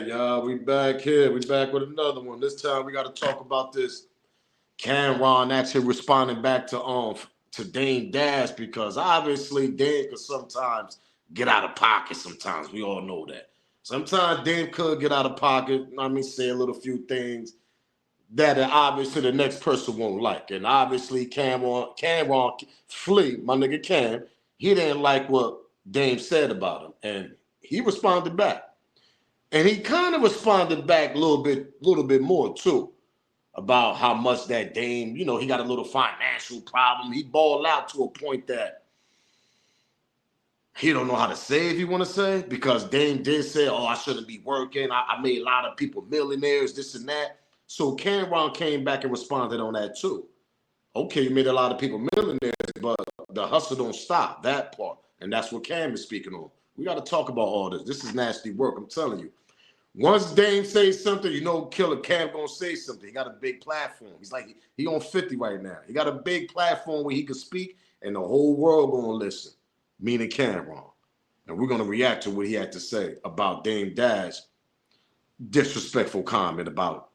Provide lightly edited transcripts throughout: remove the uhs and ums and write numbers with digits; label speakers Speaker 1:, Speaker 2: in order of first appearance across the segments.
Speaker 1: right, y'all. We back here. We back with another one. This time we got to talk about this Camron actually responding back to Dame Dash because obviously Dame could sometimes get out of pocket. Sometimes we all know that. Sometimes Dame could get out of pocket. I mean, say a little few things that obviously the next person won't like. And obviously Camron Flea, my nigga Cam, he didn't like what Dame said about him, and he responded back. And he kind of responded back a little bit more too about how much that Dame, he got a little financial problem. He balled out to a point that he don't know how to say if he want to say, because Dame did say, oh, I shouldn't be working. I made a lot of people millionaires, this and that. So Camron came back and responded on that too. Okay, you made a lot of people millionaires, but the hustle don't stop, that part. And that's what Cam is speaking on. We got to talk about all this. This is nasty work, I'm telling you. Once Dame says something, Killer Cam gonna say something. He got a big platform. He's like, he on 50 right now. He got a big platform where he can speak and the whole world gonna listen, meaning Camron. And we're gonna react to what he had to say about Dame Dash disrespectful comment about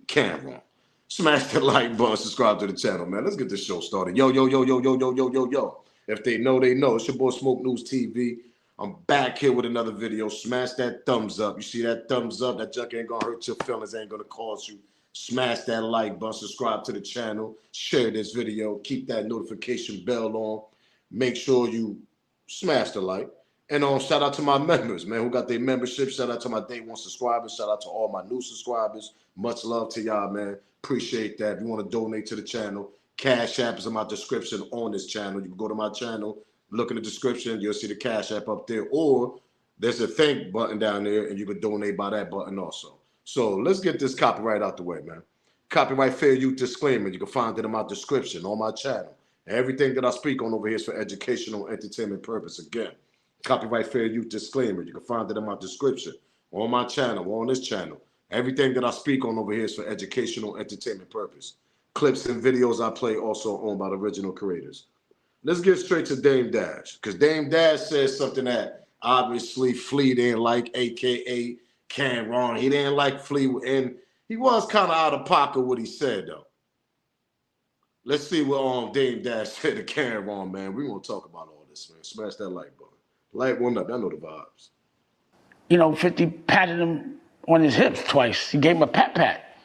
Speaker 1: Camron. Smash that like button, subscribe to the channel, man. Let's get this show started. Yo, yo, yo, yo, yo, yo, yo, yo, yo. If they know, they know. It's your boy Smoke News TV. I'm back here with another video. Smash that thumbs up. You see that thumbs up? That junk ain't gonna hurt your feelings, ain't gonna cause you. Smash that like button, subscribe to the channel, share this video, keep that notification bell on. Make sure you smash the like. And shout out to my members, man, who got their membership. Shout out to my day one subscribers. Shout out to all my new subscribers. Much love to y'all, man. Appreciate that. If you want to donate to the channel, Cash App is in my description on this channel. You can go to my channel, look in the description, you'll see the Cash App up there, or there's a thank button down there, and you can donate by that button also. So let's get this copyright out the way, man. Copyright fair use disclaimer. You can find it in my description on my channel. Everything that I speak on over here is for educational entertainment purpose. Again, copyright fair use disclaimer. You can find it in my description on my channel, on this channel. Everything that I speak on over here is for educational entertainment purpose. Clips and videos I play also owned by the original creators. Let's get straight to Dame Dash, because Dame Dash says something that obviously Flea didn't like, a.k.a. Camron. He didn't like Flea, and he was kind of out of pocket what he said, though. Let's see what Dame Dash said to Camron, man. We're going to talk about all this, man. Smash that like button. Like one up. I know the vibes.
Speaker 2: 50 patted him on his hips twice. He gave him a pat.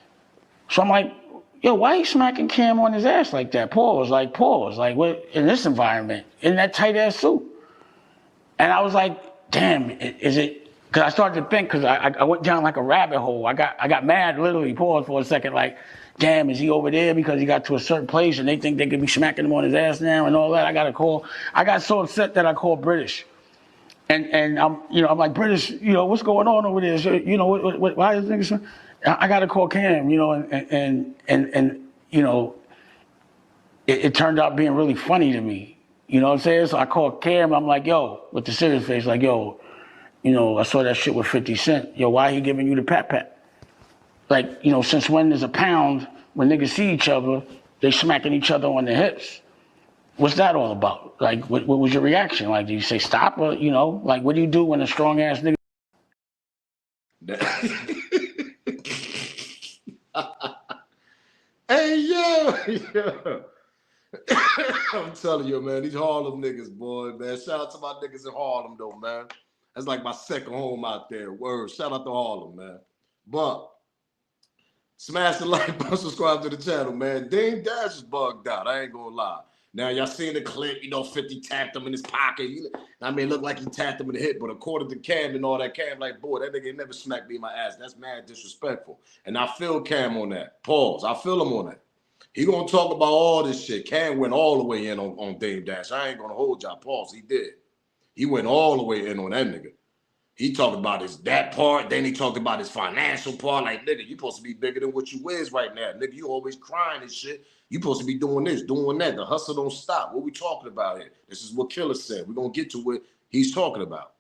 Speaker 2: So I'm like, yo, why he smacking Cam on his ass like that? Pause. Like, what, in this environment, in that tight ass suit? And I was like, damn, is it? Because I started to think, because I went down like a rabbit hole. I got mad, literally, paused for a second, like, damn, is he over there because he got to a certain place and they think they could be smacking him on his ass now and all that? I got so upset that I called British. And I'm like, British, what's going on over there? So, why is niggas? I got to call Cam, and it turned out being really funny to me. You know what I'm saying? So I called Cam. I'm like, yo, with the serious face, like, yo, I saw that shit with 50 Cent. Yo, why he giving you the pat? Like, since when there's a pound, when niggas see each other, they smacking each other on the hips. What's that all about? Like, what was your reaction? Like, did you say stop or, like, what do you do when a strong ass nigga?
Speaker 1: Hey, yo. I'm telling you, man, these Harlem niggas, boy, man. Shout out to my niggas in Harlem, though, man. That's like my second home out there. Word. Shout out to Harlem, man. But smash the like button, subscribe to the channel, man. Dame Dash is bugged out. I ain't gonna lie. Now, y'all seen the clip, 50 tapped him in his pocket. It looked like he tapped him in the hip, but according to Cam and all that, Cam like, boy, that nigga never smacked me in my ass. That's mad disrespectful. And I feel Cam on that. Pause. I feel him on that. He gonna talk about all this shit. Cam went all the way in on Dame Dash. I ain't gonna hold y'all. Pause. He did. He went all the way in on that nigga. He talked about that part, then he talked about his financial part. Like, nigga, you supposed to be bigger than what you is right now. Nigga, you always crying and shit. You supposed to be doing this, doing that. The hustle don't stop. What we talking about here? This is what Killer said. We're going to get to what he's talking about.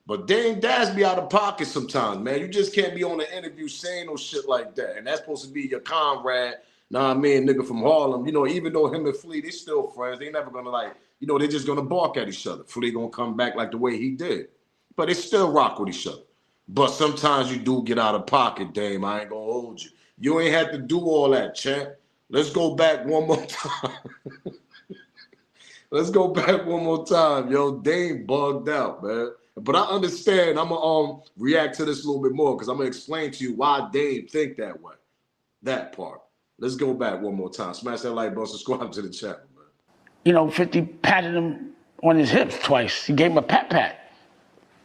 Speaker 1: But Dame Dash be out of pocket sometimes, man. You just can't be on an interview saying no shit like that. And that's supposed to be your comrade, nigga from Harlem. Even though him and Flea, they still friends. They never going to they're just going to bark at each other. Flea going to come back like the way he did. But they still rock with each other. But sometimes you do get out of pocket, Dame. I ain't gonna hold you. You ain't had to do all that, champ. Let's go back one more time. Let's go back one more time, yo. Dame bugged out, man. But I understand. I'm gonna react to this a little bit more because I'm gonna explain to you why Dame think that way. That part. Let's go back one more time. Smash that like button, subscribe to the channel, man.
Speaker 2: You know, 50 patted him on his hips twice. He gave him a pat.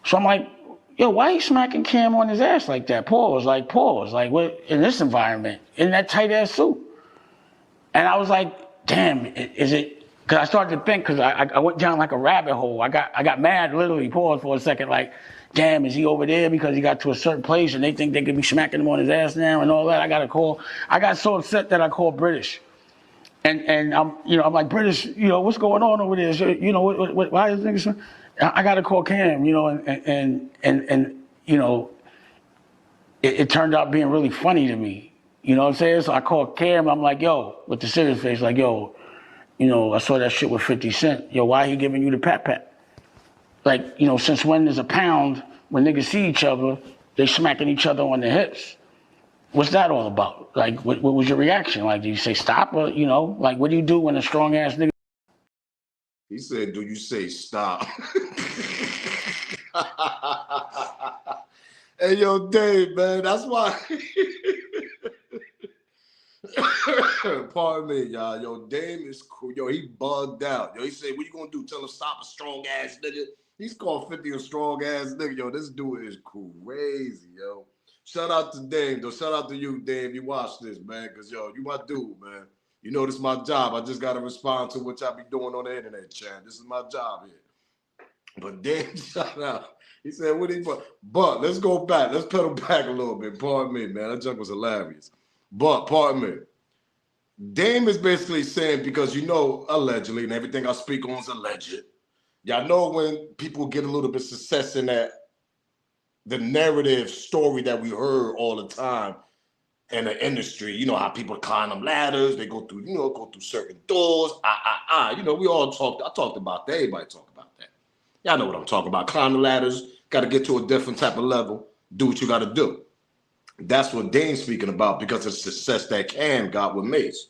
Speaker 2: So I'm like, yo, why you smacking Cam on his ass like that? Pause, like, what, in this environment, in that tight ass suit? And I was like, damn, is it? Because I started to think, because I went down like a rabbit hole. I got mad, literally, paused for a second, like, damn, is he over there because he got to a certain place and they think they could be smacking him on his ass now and all that? I got so upset that I called British. And I'm like, British, what's going on over there? So, why is niggas? I got to call Cam, and it turned out being really funny to me. You know what I'm saying? So I called Cam. I'm like, yo, with the serious face, like, yo, I saw that shit with 50 Cent. Yo, why he giving you the pat? Like, since when there's a pound, when niggas see each other, they smacking each other on the hips. What's that all about? Like, what was your reaction? Like, do you say stop or, like, what do you do when a strong ass nigga?
Speaker 1: He said, do you say stop? Hey, yo, Dave, man, that's why. Pardon me, y'all. Yo, Dame is cool. Yo, he bugged out. Yo, he said, what you gonna do? Tell him stop a strong ass nigga? He's called 50 a strong ass nigga. Yo, this dude is crazy, yo. Shout out to Dame, though. Shout out to you, Dame. You watch this, man, because, yo, you my dude, man. You know this is my job. I just got to respond to what y'all be doing on the internet, Chan. This is my job here. But Dame, shout out. He said, what he but let's go back. Let's pedal back a little bit. Pardon me, man. That joke was hilarious. But, pardon me. Dame is basically saying, because allegedly, and everything I speak on is alleged. Y'all know when people get a little bit of success in that, the narrative story that we heard all the time in the industry, how people climb them ladders, they go through, go through certain doors, we all I talked about that, everybody talk about that. Y'all know what I'm talking about. Climb the ladders, got to get to a different type of level, do what you got to do. That's what Dame's speaking about because of the success that Cam got with Mace,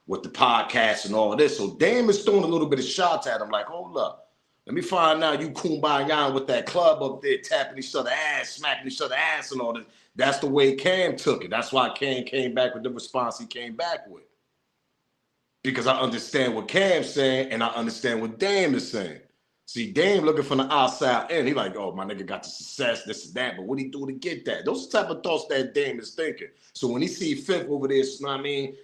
Speaker 1: with the podcast and all this. So Dame is throwing a little bit of shots at him like, hold up. Let me find out you kumbaya with that club up there, tapping each other's ass, smacking each other's ass and all this. That's the way Cam took it. That's why Cam came back with the response he came back with. Because I understand what Cam's saying and I understand what Dame is saying. See, Dame looking from the outside in, he like, oh, my nigga got the success, this and that, but what he do to get that? Those are the type of thoughts that Dame is thinking. So when he see Fifth over there,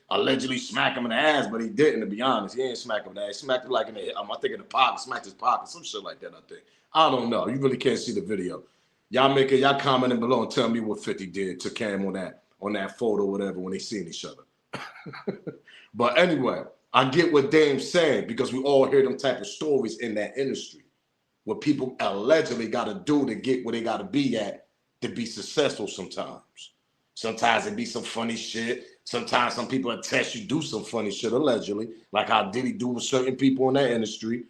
Speaker 1: allegedly smack him in the ass, but he didn't, to be honest. He ain't smack him in the ass. He smacked him like in the, I think in the pocket, smacked his pocket, some shit like that, I think. I don't know. You really can't see the video. Y'all commenting below and tell me what 50 did to Cam on that photo or whatever when they seen each other. But anyway, I get what Dame's saying because we all hear them type of stories in that industry what people allegedly got to do to get where they got to be at to be successful sometimes. Sometimes it be some funny shit. Sometimes some people attest you do some funny shit allegedly, like how Diddy do with certain people in that industry.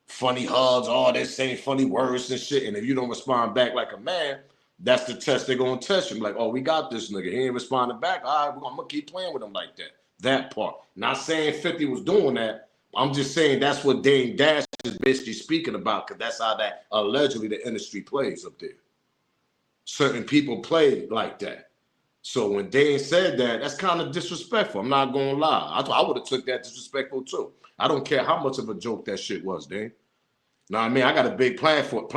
Speaker 1: Funny hugs, all this, saying funny words and shit. And if you don't respond back like a man, that's the test they're going to test you. Like, oh, we got this nigga. He ain't responding back. All right, I'm going to keep playing with him like that. That part. Not saying 50 was doing that. I'm just saying that's what Dame Dash is basically speaking about because that's how that allegedly the industry plays up there. Certain people play like that. So when Dame said that, that's kind of disrespectful. I'm not going to lie. I would have took that disrespectful too. I don't care how much of a joke that shit was, Dame. Know what I mean? I got a big platform.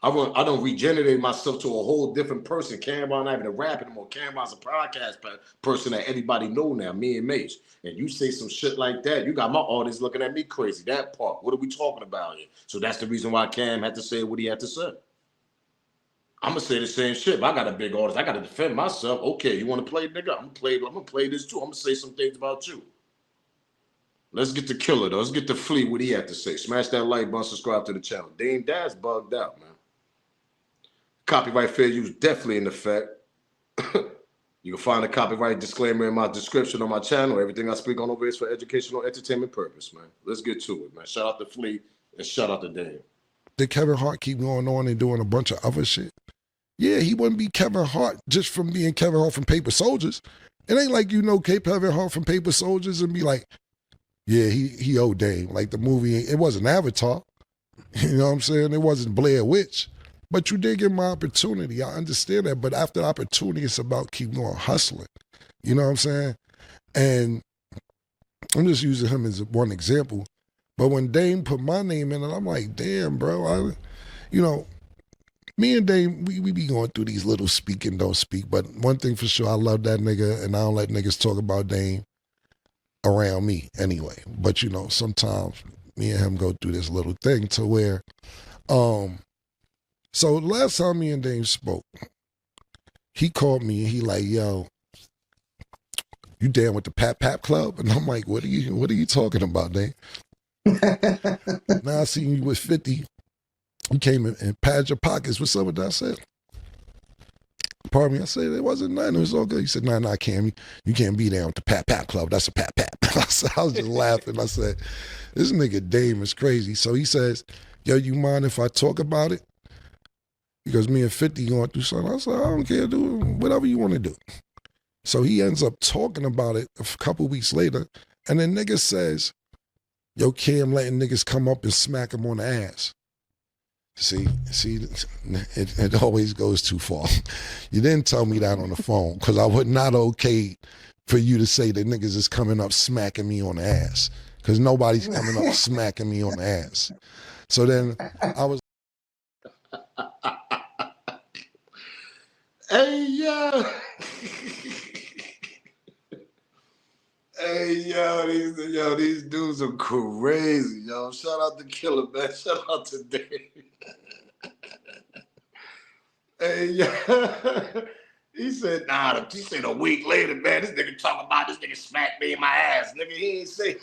Speaker 1: I don't regenerate myself to a whole different person. Camron not even a rapper anymore. Camron's a podcast person that everybody know now, me and Mace. And you say some shit like that, you got my audience looking at me crazy. That part, what are we talking about here? So that's the reason why Cam had to say what he had to say. I'm gonna say the same shit. If I got a big audience, I gotta defend myself. Okay, you want to play, nigga? I'm gonna play this too. I'm gonna say some things about you. Let's get the killer though. Let's get the flea what he had to say. Smash that like button, subscribe to the channel. Dame Dash bugged out, man. Copyright fair use definitely in effect. You can find a copyright disclaimer in my description on my channel. Everything I speak on over here is for educational entertainment purpose, man. Let's get to it, man. Shout out to Flea and shout out to Dame.
Speaker 3: did Kevin Hart keep going on and doing a bunch of other shit? Yeah, he wouldn't be Kevin Hart just from being Kevin Hart from Paper Soldiers. It ain't like you know Kevin Hart from Paper Soldiers and be like, yeah, he owed Dame. Like the movie, it wasn't Avatar. You know what I'm saying? It wasn't Blair Witch. But you did give him my opportunity. I understand that. But after the opportunity, it's about keep going hustling. You know what I'm saying? And I'm just using him as one example. But when Dame put my name in it, I'm like, damn, bro. Me and Dame, we be going through these little speak and don't speak. But one thing for sure, I love that nigga, and I don't let niggas talk about Dame around me anyway. But, sometimes me and him go through this little thing to where, so last time me and Dame spoke, he called me and he like, yo, you down with the Pap Pap Club? And I'm like, what are you talking about, Dame? Now I seen you with 50. You came in and padded your pockets. What's up with that? I said, pardon me. I said, it wasn't nothing. It was all good. He said, nah, Cam, you can't be down with the Pap Pap Club. That's a Pap Pap. I was just laughing. I said, this nigga Dame is crazy. So he says, yo, you mind if I talk about it? Because me and 50 going through something. I said, I don't care, do whatever you want to do. So he ends up talking about it a couple weeks later. And then nigga says, yo, Cam letting niggas come up and smack him on the ass. See, it always goes too far. You didn't tell me that on the phone because I would not okay for you to say that niggas is coming up smacking me on the ass because nobody's coming up smacking me on the ass. So then I was.
Speaker 1: Hey, yo. Hey, these dudes are crazy, yo. Shout out to Killer, man. Shout out to Dave. Hey, yeah. He said a week later, man, this nigga talking about this nigga smacked me in my ass. Nigga, he ain't say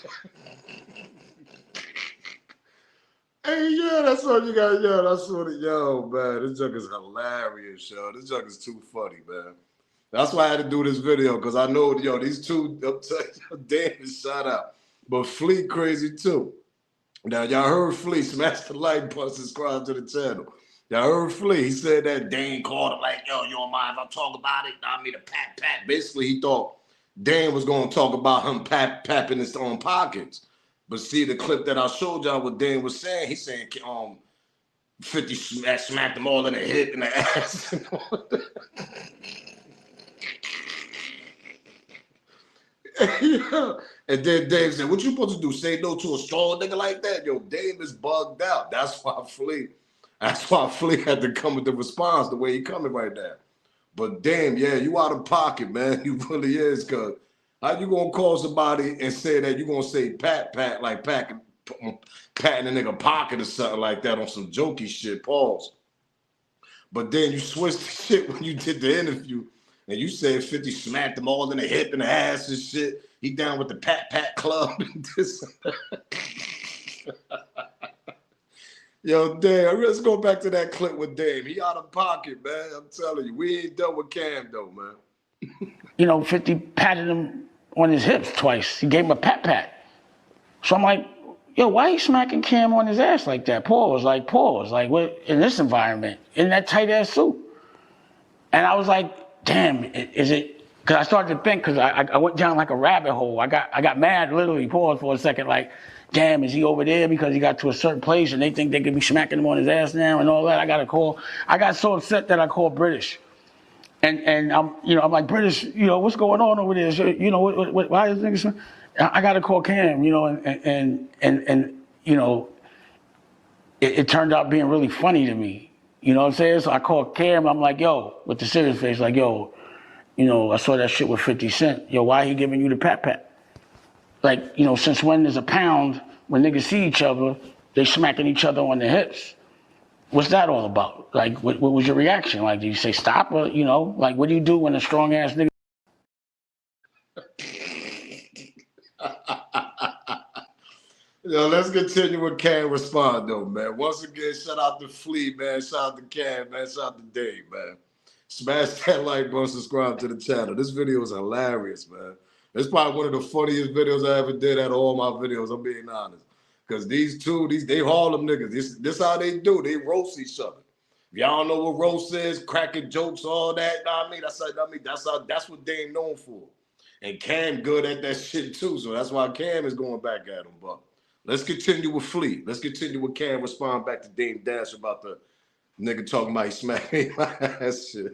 Speaker 1: Hey, yeah, that's all you got, yo. That's what man. This junk is hilarious, yo. This junk is too funny, man. That's why I had to do this video, because I know, these two, damn, shout out. But Flea crazy, too. Now, y'all heard Flea, smash the like button, subscribe to the channel. Y'all heard Flea, he said that Dane called him like, yo, you don't mind if I talk about it? I mean, a pat. Basically, he thought Dan was going to talk about him papping his own pockets. But see, the clip that I showed y'all what Dan was saying, he's saying 50 smacked them all in the hip and the ass. Yeah. And then Dave said, what you supposed to do? Say no to a strong nigga like that? Yo, Dave is bugged out. That's why Flea had to come with the response the way he coming right now. But damn, yeah, you out of pocket, man. You really is, cause how you gonna call somebody and say that you gonna say pat, like patting a nigga pocket or something like that on some jokey shit, pause. But then you switched the shit when you did the interview and you said 50 smacked them all in the hip and the ass and shit. He down with the Pat Club and this. Yo, Dave, let's go back to that clip with Dave. He out of pocket, man. I'm telling you, we ain't done with Cam though, man.
Speaker 2: 50 patted him on his hips twice. He gave him a pat. So I'm like, yo, why he smacking Cam on his ass like that? Pause. Like, what, in this environment, in that tight ass suit? And I was like, damn, is it? Because I started to think, because I went down like a rabbit hole. I got mad, literally, paused for a second, like, damn, is he over there because he got to a certain place and they think they could be smacking him on his ass now and all that? I got so upset that I called British. And I'm like, British, what's going on over there? So, why is niggas? I got to call Cam, and it turned out being really funny to me. You know what I'm saying? So I called Cam. I'm like, yo, with the serious face, like, yo, I saw that shit with 50 Cent. Yo, why he giving you the pat? Like, since when there's a pound, when niggas see each other, they smacking each other on the hips. What's that all about? Like, what was your reaction? Like, do you say stop or, like, what do you do when a strong ass nigga?
Speaker 1: Let's continue with Cam respond though, man. Once again, shout out to Flea, man. Shout out to Cam, man. Shout out to Dave, man. Smash that like button, subscribe to the channel. This video is hilarious, man. It's probably one of the funniest videos I ever did out of all my videos, I'm being honest. Cause these two, they Harlem niggas. This how they do. They roast each other. If y'all know what roast is, cracking jokes, all that. Know what I mean, that's what they ain't known for. And Cam good at that shit too. So that's why Cam is going back at him. But let's continue with Flea. Let's continue with Cam respond back to Dame Dash about the nigga talking about he smacked me. That shit.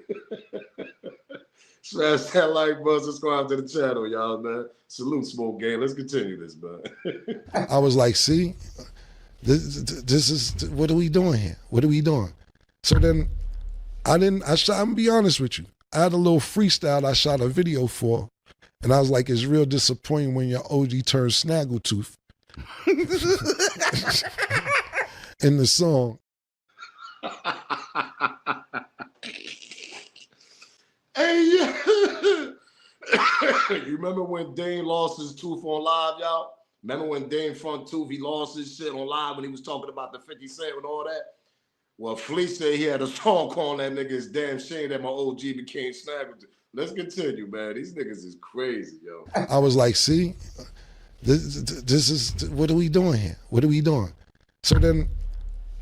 Speaker 1: Smash that like, buzz, subscribe to the channel, y'all, man. Salute, Smoke Gang. Let's continue this, man.
Speaker 3: I was like, see, this is, what are we doing here? What are we doing? So then I'm gonna be honest with you. I had a little freestyle I shot a video for, and I was like, it's real disappointing when your OG turns Snaggletooth in the song.
Speaker 1: Hey, yeah. You remember when Dame lost his tooth on live, y'all? Remember when Dame front tooth, he lost his shit on live when he was talking about the 50 Cent and all that? Well, Flea said he had a song calling that nigga, it's damn shame that my OG became Snaggletooth. Let's continue, man. These niggas is crazy, yo.
Speaker 3: I was like, see, this is, what are we doing here? What are we doing? So then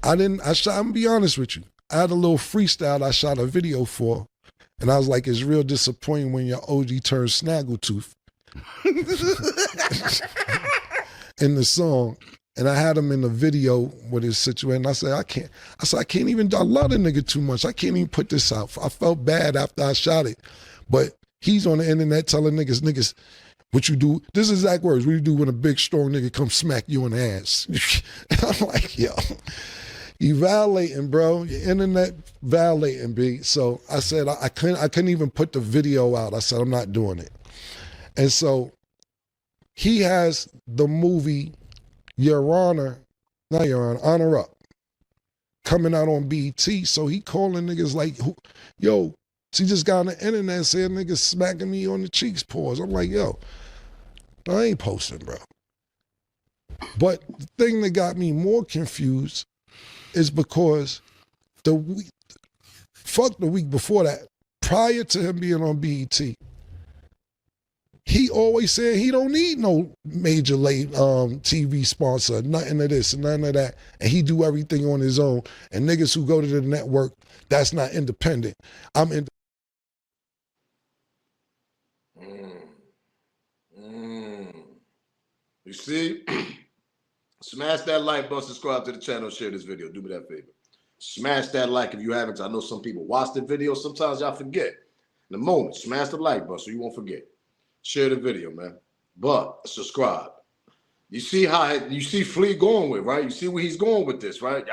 Speaker 3: I'm gonna be honest with you. I had a little freestyle I shot a video for, and I was like, it's real disappointing when your OG turns Snaggletooth in the song. And I had him in the video with his situation. I said, I can't even, I love the nigga too much. I can't even put this out. I felt bad after I shot it. But he's on the internet telling niggas, what you do, this is exact words, what you do when a big, strong nigga comes smack you in the ass. And I'm like, yo, you violating, bro. Your internet violating, B. So I said, I couldn't even put the video out. I said, I'm not doing it. And so he has the movie Honor Up coming out on BET. So he calling niggas like, yo, she just got on the internet saying niggas smacking me on the cheeks, pause. I'm like, yo, I ain't posting, bro. But the thing that got me more confused is because the week before that, prior to him being on BET, he always said he don't need no major TV sponsor, nothing of this and none of that. And he do everything on his own. And niggas who go to the network, that's not independent. I'm independent.
Speaker 1: You see? Smash that like button, subscribe to the channel, share this video. Do me that favor. Smash that like if you haven't. I know some people watch the video. Sometimes y'all forget. In the moment, smash the like button so you won't forget. Share the video, man. But subscribe. You see Flea going with, right? You see where he's going with this, right?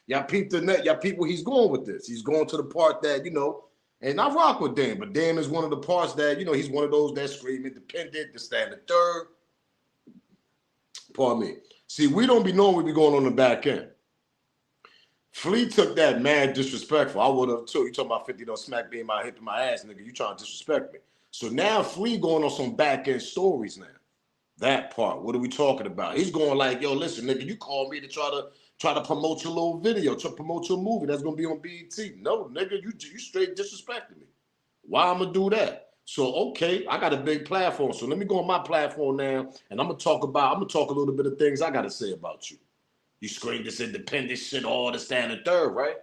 Speaker 1: Y'all peep the net. Y'all peep where he's going with this. He's going to the part that, you know, and I rock with Dame, but Dame is one of the parts that, you know, he's one of those that scream independent, to stand the third. Pardon me. See, we don't be knowing we be going on the back end. Flea took that mad disrespectful. I would have too. You talking about 50 don't smack me in my hip and my ass, nigga. You trying to disrespect me. So now Flea going on some back end stories now. That part. What are we talking about? He's going like, yo, listen, nigga, you called me to try to promote your little video, to promote your movie that's gonna be on BET. No, nigga, you straight disrespecting me. Why I'm gonna do that? So okay, I got a big platform. So let me go on my platform now, and I'm gonna talk a little bit of things I gotta say about you. You scream this independent shit, all the standard third, right?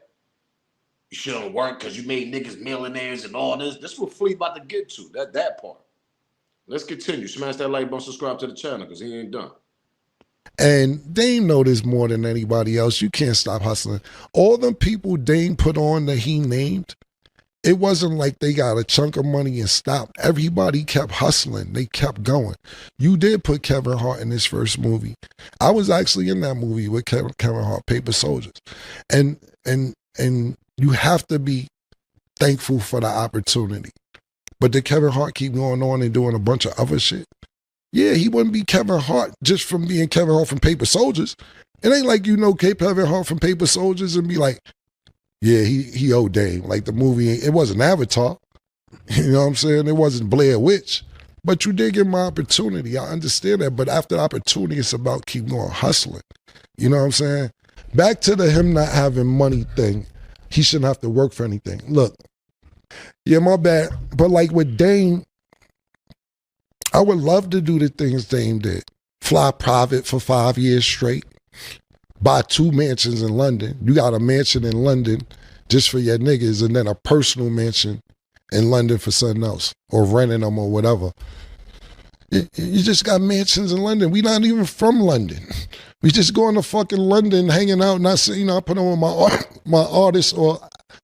Speaker 1: You shouldn't work because you made niggas millionaires and all this. This is what Flea about to get to, that part. Let's continue. Smash that like button, subscribe to the channel because he ain't done.
Speaker 3: And Dame know this more than anybody else. You can't stop hustling. All them people Dame put on that he named, it wasn't like they got a chunk of money and stopped. Everybody kept hustling. They kept going. You did put Kevin Hart in his first movie. I was actually in that movie with Kevin Hart, Paper Soldiers. And you have to be thankful for the opportunity. But did Kevin Hart keep going on and doing a bunch of other shit? Yeah, he wouldn't be Kevin Hart just from being Kevin Hart from Paper Soldiers. It ain't like you know Kevin Hart from Paper Soldiers and be like, yeah, he owed Dame. Like the movie, it wasn't Avatar. You know what I'm saying? It wasn't Blair Witch. But you did give him an opportunity. I understand that. But after the opportunity, it's about keep going hustling. You know what I'm saying? Back to the him not having money thing. He shouldn't have to work for anything. Look, yeah, my bad. But like with Dame, I would love to do the things Dame did. Fly private for 5 years straight. buy 2 mansions in London. You got a mansion in London just for your niggas and then a personal mansion in London for something else or renting them or whatever. You just got mansions in London. We not even from London. We just going to fucking London, hanging out, not saying, I put on my artists or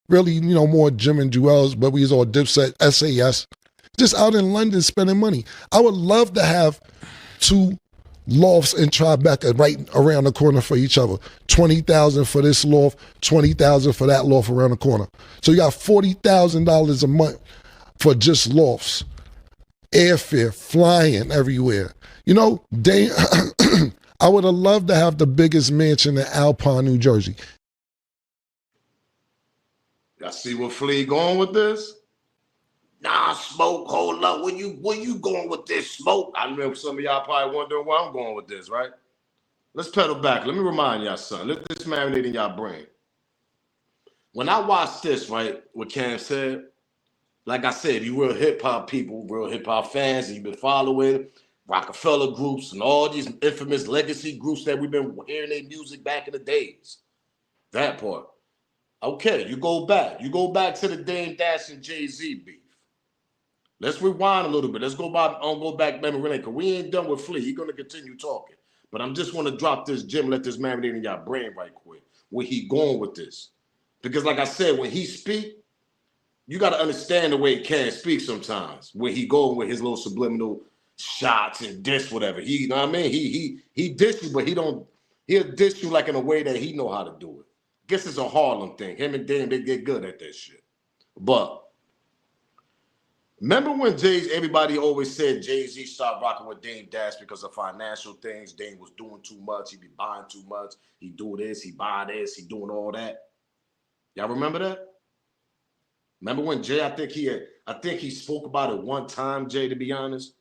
Speaker 3: really, more Jim and Jewels, but we was all Dipset, SAS. Just out in London spending money. I would love to have 2 lofts in Tribeca right around the corner for each other. 20,000 for this loft, 20,000 for that loft around the corner. So you got $40,000 a month for just lofts. Airfare, flying everywhere. I would have loved to have the biggest mansion in Alpine, New Jersey.
Speaker 1: Y'all see where Flea going with this? Nah, Smoke, hold up. Where you going with this, Smoke? I know some of y'all probably wondering where I'm going with this, right? Let's pedal back. Let me remind y'all something. Let this marinate in y'all brain. When I watched this, right, what Cam said, like I said, you real hip-hop people, real hip-hop fans, and you've been following Rockefeller groups and all these infamous legacy groups that we've been hearing their music back in the days. That part. Okay, you go back to the Dame Dash and Jay-Z beef. Let's rewind a little bit. Let's go back memory lane, because we ain't done with Flea. He's going to continue talking. But I'm just want to drop this gem, let this marinate in y'all brain right quick, where he going with this. Because like I said, when he speak, you got to understand the way he can speak sometimes. Where he going with his little subliminal shots and diss whatever. You know what I mean? He diss you, but he'll diss you like in a way that he know how to do it. Guess it's a Harlem thing. Him and Dame, they get good at that shit. But remember when everybody always said Jay-Z stopped rocking with Dame Dash because of financial things. Dame was doing too much. He be buying too much. He do this, he buy this, he doing all that. Y'all remember that? Remember when Jay, I think he spoke about it one time, Jay, to be honest,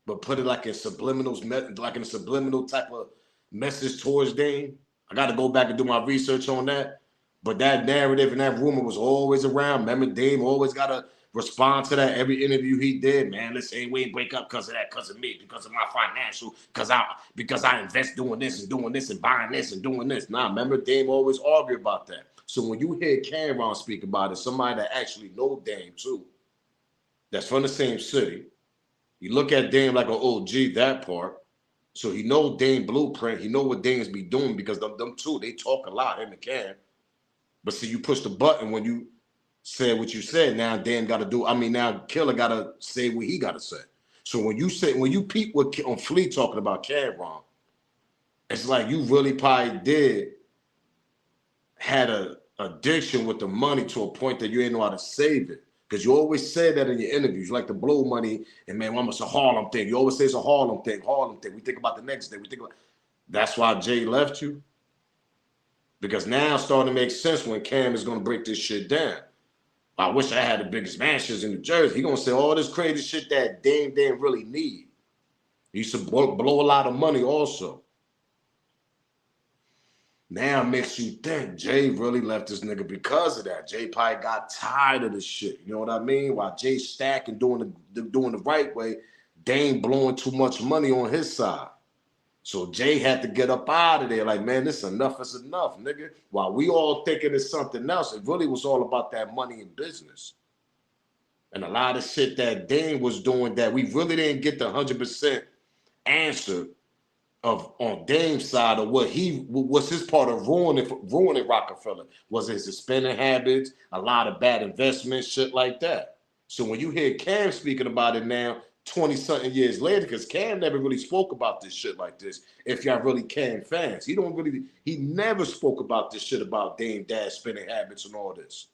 Speaker 1: but put it like in subliminals, like in a subliminal type of message towards Dame. I got to go back and do my research on that. But that narrative and that rumor was always around. Remember, Dame always got to respond to that every interview he did. Man, listen, we ain't break up because of that, because of me, because of my financial, because I invest doing this and buying this and doing this. Nah, remember, Dame always argued about that. So when you hear Camron speak about it, somebody that actually know Dame too, that's from the same city, you look at Dame like an OG, that part. So he know Dame blueprint. He know what Dame's be doing, because them two, they talk a lot, him and Cam. But see, you push the button when you said what you said. Now Dame got to do. Now Killer got to say what he got to say. So when you peep what on Flea talking about Camron, it's like you really probably had a addiction with the money to a point that you ain't know how to save it. Because you always say that in your interviews, you like to blow money, and man, it's a Harlem thing. You always say it's a Harlem thing. We think about the next day. That's why Jay left you. Because now it's starting to make sense when Cam is going to break this shit down. I wish I had the biggest mansions in New Jersey. He going to say all this crazy shit that Dame didn't really need. He used to blow a lot of money also. Now it makes you think Jay really left this nigga because of that. Jay probably got tired of this shit. You know what I mean? While Jay stacking, doing the right way, Dame blowing too much money on his side. So Jay had to get up out of there. Like, man, this enough is enough, nigga. While we all thinking it's something else, it really was all about that money and business. And a lot of shit that Dame was doing that we really didn't get the 100% answer on Dame's side of what was his part of ruining Rockefeller. Was it his spending habits, a lot of bad investments, shit like that. So when you hear Cam speaking about it now, 20-something years later, because Cam never really spoke about this shit like this, if y'all really Cam fans. He never spoke about this shit about Dame Dash spending habits and all this.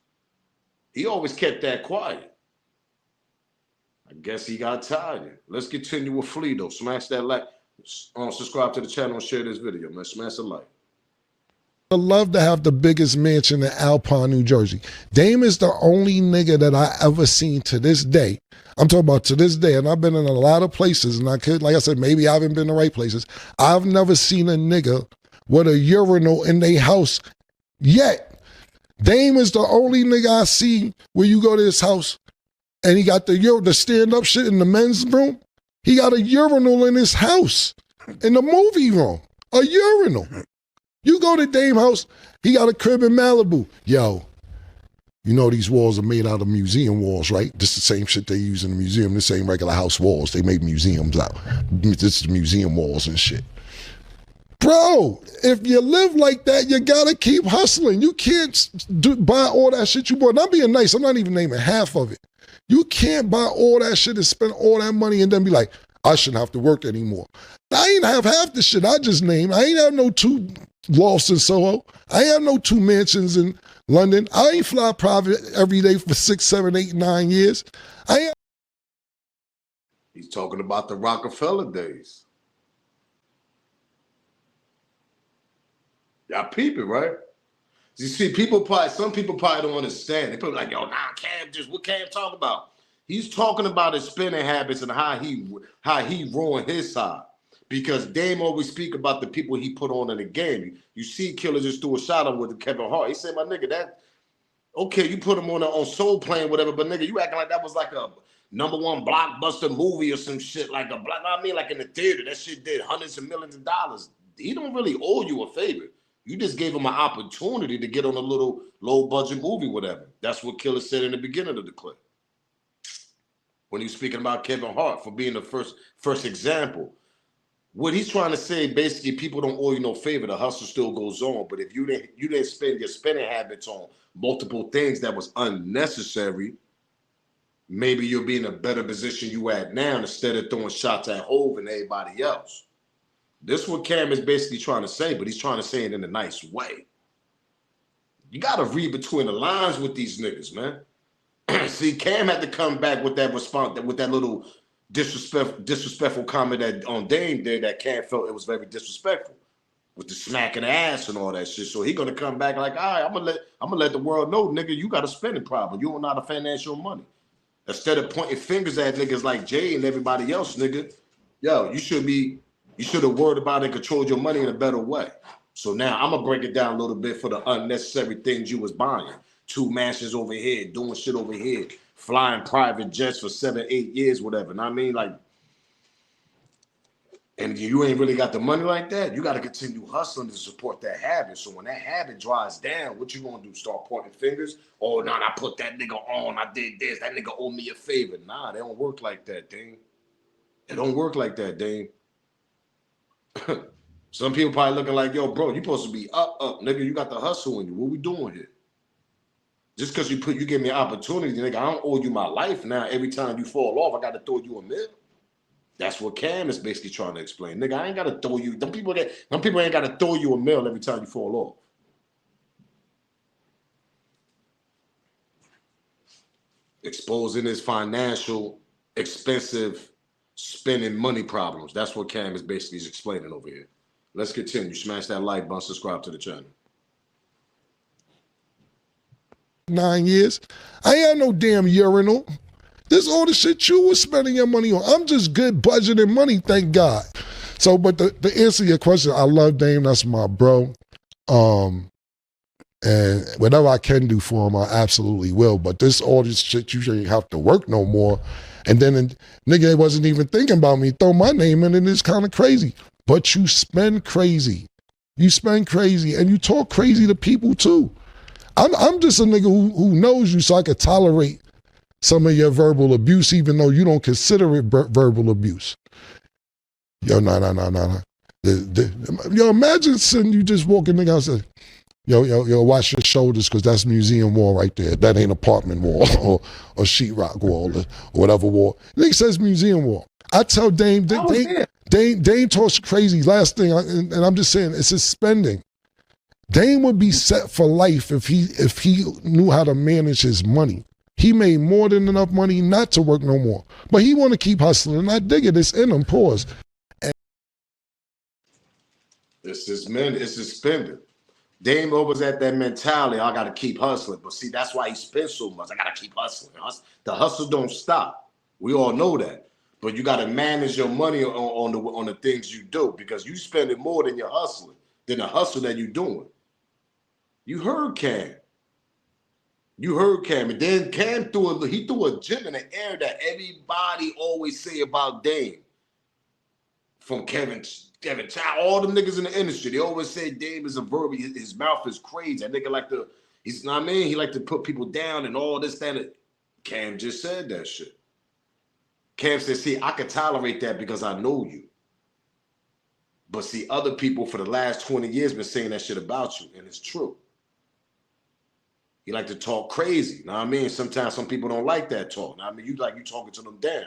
Speaker 1: He always kept that quiet. I guess he got tired. Let's continue with Flea, though. Smash that like. Subscribe to the channel and share this video, man. Smash a like.
Speaker 3: I'd love to have the biggest mansion in Alpine, New Jersey. Dame is the only nigga that I ever seen to this day. I'm talking about to this day, and I've been in a lot of places, and like I said, maybe I haven't been in the right places. I've never seen a nigga with a urinal in their house yet. Dame is the only nigga I see where you go to his house and he got the stand-up shit in the men's room. He got a urinal in his house, in the movie room, a urinal. You go to Dame house, he got a crib in Malibu. Yo, you know these walls are made out of museum walls, right? This is the same shit they use in the museum. This ain't regular house walls. They make museums out. This is museum walls and shit. Bro, if you live like that, you gotta keep hustling. You can't buy all that shit you bought. Not being nice, I'm not even naming half of it. You can't buy all that shit and spend all that money and then be like, I shouldn't have to work anymore. I ain't have half the shit I just named. I ain't have no 2 lofts in Soho. I ain't have no 2 mansions in London. I ain't fly private every day for 6, 7, 8, 9 years.
Speaker 1: He's talking about the Rockefeller days. Y'all peep it, right? You see, some people probably don't understand. They probably like, yo, nah, what Cam talking about? He's talking about his spending habits and how he ruined his side. Because Dame always speak about the people he put on in the game. You see Killer just threw a shot up with Kevin Hart. He said, my nigga, okay, you put him on Soul Plane, whatever, but nigga, you acting like that was like a #1 blockbuster movie or some shit, like like in the theater. That shit did hundreds of millions of dollars. He don't really owe you a favor. You just gave him an opportunity to get on a little low-budget movie, whatever. That's what Killer said in the beginning of the clip. When he was speaking about Kevin Hart for being the first example. What he's trying to say, basically, people don't owe you no favor. The hustle still goes on. But if you didn't spend your spending habits on multiple things that was unnecessary, maybe you'll be in a better position you at now instead of throwing shots at Hove and everybody else. This is what Cam is basically trying to say, but he's trying to say it in a nice way. You got to read between the lines with these niggas, man. See, Cam had to come back with that response, with that little disrespectful comment that on Dame did that Cam felt it was very disrespectful with the smacking the ass and all that shit. So he gonna come back like, all right, I'm gonna let the world know, nigga, you got a spending problem. You don't know how to finance your money. Instead of pointing fingers at niggas like Jay and everybody else, nigga, yo, you should have worried about and controlled your money in a better way. So now I'm gonna break it down a little bit for the unnecessary things you was buying. 2 mansions over here, doing shit over here, flying private jets for 7, 8 years, whatever. And I mean, like, and you ain't really got the money like that, you got to continue hustling to support that habit. So when that habit dries down, what you gonna do? Start pointing fingers? Oh, no, I put that nigga on. I did this. That nigga owe me a favor. Nah, they don't work like that, Dame. It don't work like that, Dame. Some people probably looking like, yo, bro, you supposed to be up, nigga. You got the hustle in you. What we doing here? Just because you give me an opportunity, nigga, I don't owe you my life now. Every time you fall off, I got to throw you a mill. That's what Cam is basically trying to explain. Nigga, I ain't got to throw you. Some people ain't got to throw you a mill every time you fall off. Exposing his financial, expensive, spending money problems. That's what Cam is basically explaining over here. Let's continue. Smash that like button, subscribe to the channel.
Speaker 3: 9 years. I ain't had no damn urinal. This all the shit you was spending your money on. I'm just good budgeting money, thank God. So, but to answer your question, I love Dame. That's my bro. And whatever I can do for him, I absolutely will. But all this shit, you shouldn't have to work no more. And then nigga wasn't even thinking about me. Throw my name in, and it's kind of crazy. But you spend crazy. You spend crazy, and you talk crazy to people too. I'm just a nigga who knows you, so I could tolerate some of your verbal abuse, even though you don't consider it verbal abuse. Yo, nah. Yo, imagine sitting you just walking nigga out and say, yo, watch your shoulders, because that's museum wall right there. That ain't apartment wall or sheetrock wall or whatever wall. Nigga says museum wall. I tell Dame talks crazy. Last thing, and I'm just saying, it's his spending. Dame would be set for life if he knew how to manage his money. He made more than enough money not to work no more. But he want to keep hustling, and I dig it. It's in him, pause.
Speaker 1: It's his spending. Dame always at that mentality, I got to keep hustling. But see, that's why he spends so much. I got to keep hustling. The hustle don't stop. We all know that. But you got to manage your money on the things you do, because you spending more than you're hustling, than the hustle that you're doing. You heard Cam. And then Cam threw a gem in the air that everybody always say about Dame. From Kevin Devin Child, all them niggas in the industry, they always say Dame is a verb. His mouth is crazy. That nigga like to, he's not, I mean, he like to put people down and all this, that. Cam just said that shit. Cam said, see, I can tolerate that because I know you. But see, other people for the last 20 years been saying that shit about you, and it's true. You like to talk crazy. You know what I mean? Sometimes some people don't like that talk. You know what I mean? You talking to them down.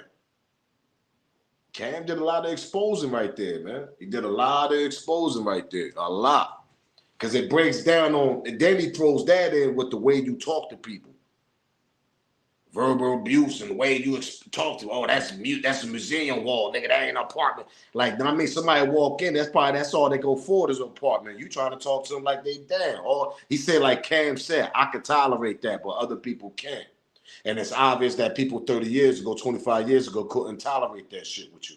Speaker 1: Cam did a lot of exposing right there, man. He did a lot of exposing right there. A lot. Because it breaks down on, and then he throws that in with the way you talk to people. Verbal abuse and the way you talk to, oh, that's a museum wall, nigga, that ain't an apartment. Like, I mean, somebody walk in, that's all they go for is an apartment. You trying to talk to them like they down. Or he said, like Cam said, I can tolerate that, but other people can't. And it's obvious that people 30 years ago, 25 years ago, couldn't tolerate that shit with you.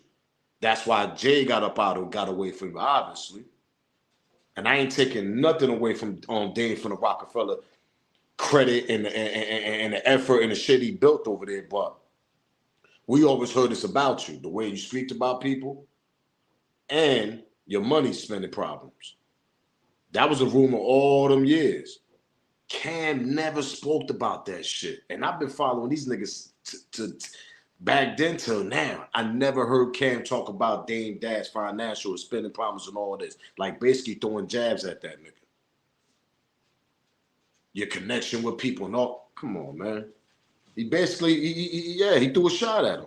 Speaker 1: That's why Jay got up out and got away from you, obviously. And I ain't taking nothing away from Dame from the Rockefeller credit and the effort and the shit he built over there, but we always heard this about you, the way you speak about people and your money spending problems. That was a rumor all them years. Cam never spoke about that shit. And I've been following these niggas back then till now. I never heard Cam talk about Dame Dash financial spending problems and all this. Like basically throwing jabs at that nigga. Your connection with people and all. Come on, man. He basically, he threw a shot at him.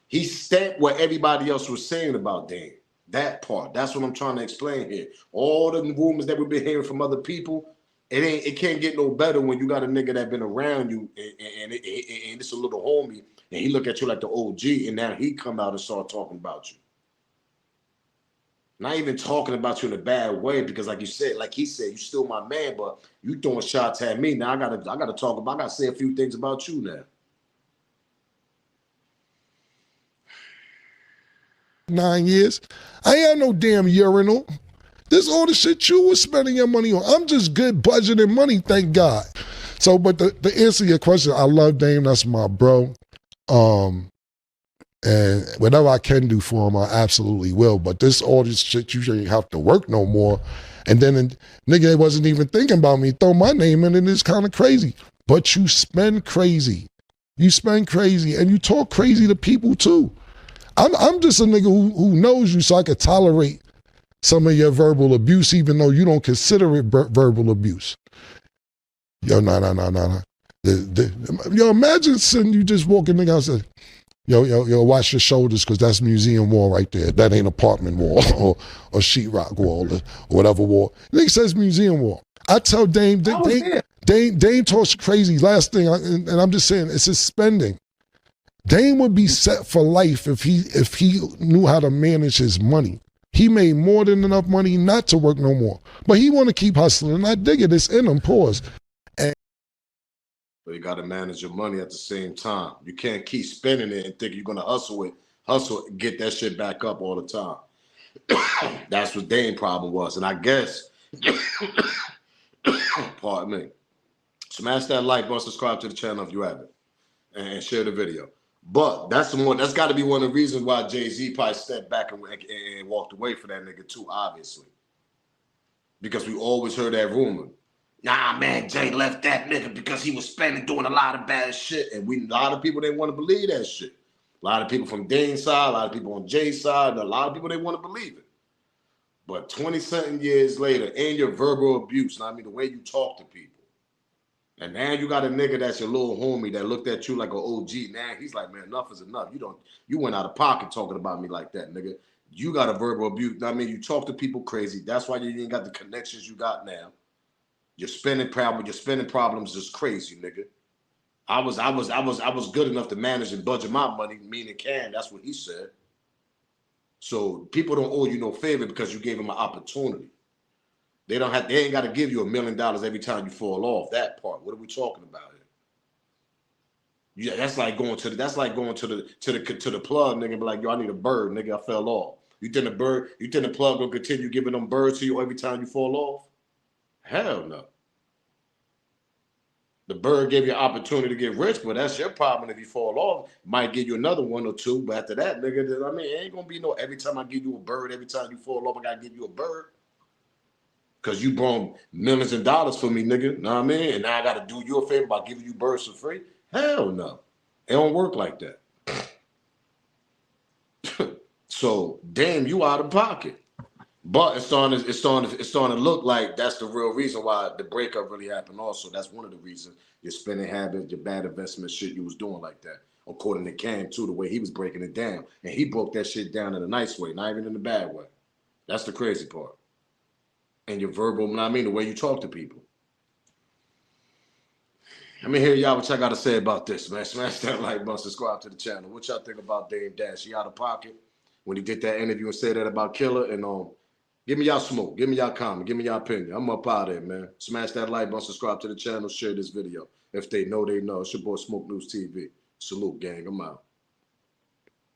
Speaker 1: He stamped what everybody else was saying about Dame. That part. That's what I'm trying to explain here. All the rumors that we've been hearing from other people, it can't get no better when you got a nigga that been around you and it's a little homie and he look at you like the OG and now he come out and start talking about you. Not even talking about you in a bad way because, like you said, like he said, you still my man, but you throwing shots at me. Now I gotta say a few things about you now.
Speaker 3: 9 years. I ain't had no damn urinal. This all the shit you was spending your money on. I'm just good budgeting money, thank God. So, but to answer your question, I love Dame. That's my bro. And whatever I can do for him, I absolutely will. But all this shit, you shouldn't have to work no more. And then nigga wasn't even thinking about me. Throw my name in and it's kind of crazy. But you spend crazy. You spend crazy and you talk crazy to people too. I'm just a nigga who knows you so I could tolerate some of your verbal abuse even though you don't consider it verbal abuse. Yo, nah. Yo, imagine sitting you just walking nigga out and say, Yo, watch your shoulders because that's museum wall right there. That ain't apartment wall or sheetrock wall or whatever wall. Nigga says museum wall. I tell Dame talks crazy. Last thing, and I'm just saying, it's his spending. Dame would be set for life if he knew how to manage his money. He made more than enough money not to work no more. But he want to keep hustling, and I dig it. It's in him, pause.
Speaker 1: But you got to manage your money at the same time. You can't keep spending it and think you're going to hustle, get that shit back up all the time. That's what Dame's problem was. And I guess, pardon me, smash that like button, subscribe to the channel if you haven't, and share the video. But that's got to be one of the reasons why Jay-Z probably stepped back and walked away for that nigga too, obviously. Because we always heard that rumor. Nah, man, Jay left that nigga because he was spending doing a lot of bad shit. And a lot of people didn't want to believe that shit. A lot of people from Dame's side, a lot of people on Jay's side, and a lot of people didn't want to believe it. But 20-something years later, and your verbal abuse, I mean, the way you talk to people. And now you got a nigga that's your little homie that looked at you like an OG. Now he's like, man, enough is enough. You went out of pocket talking about me like that, nigga. You got a verbal abuse. I mean, you talk to people crazy. That's why you ain't got the connections you got now. Your spending problems is crazy, nigga. I was good enough to manage and budget my money, meaning Cam. That's what he said. So people don't owe you no favor because you gave them an opportunity. They ain't got to give you $1 million every time you fall off. That part. What are we talking about here? Yeah, that's like going to the plug, nigga. And be like, yo, I need a bird, nigga. I fell off. You think the plug will continue giving them birds to you every time you fall off? Hell no. The bird gave you an opportunity to get rich, but that's your problem. If you fall off, might give you another one or two. But after that, nigga, I mean, it ain't gonna be no every time I give you a bird, every time you fall off, I gotta give you a bird. Cause you brought millions of dollars for me, nigga. Know what I mean? And now I gotta do you a favor by giving you birds for free? Hell no. It don't work like that. So damn, you out of pocket. But it's starting to look like that's the real reason why the breakup really happened. Also, that's one of the reasons your spending habits, your bad investment shit you was doing like that. According to Cam too, the way he was breaking it down, and he broke that shit down in a nice way, not even in a bad way. That's the crazy part. And your verbal, I mean, the way you talk to people. Let me hear y'all what y'all got to say about this, man. Smash that like button, subscribe to the channel. What y'all think about Dame Dash? He out of pocket when he did that interview and said that about Killer and give me y'all smoke. Give me y'all comment. Give me y'all opinion. I'm up out of there, man. Smash that like button. Subscribe to the channel. Share this video. If they know, they know. It's your boy Smoke News TV. Salute, gang. I'm out.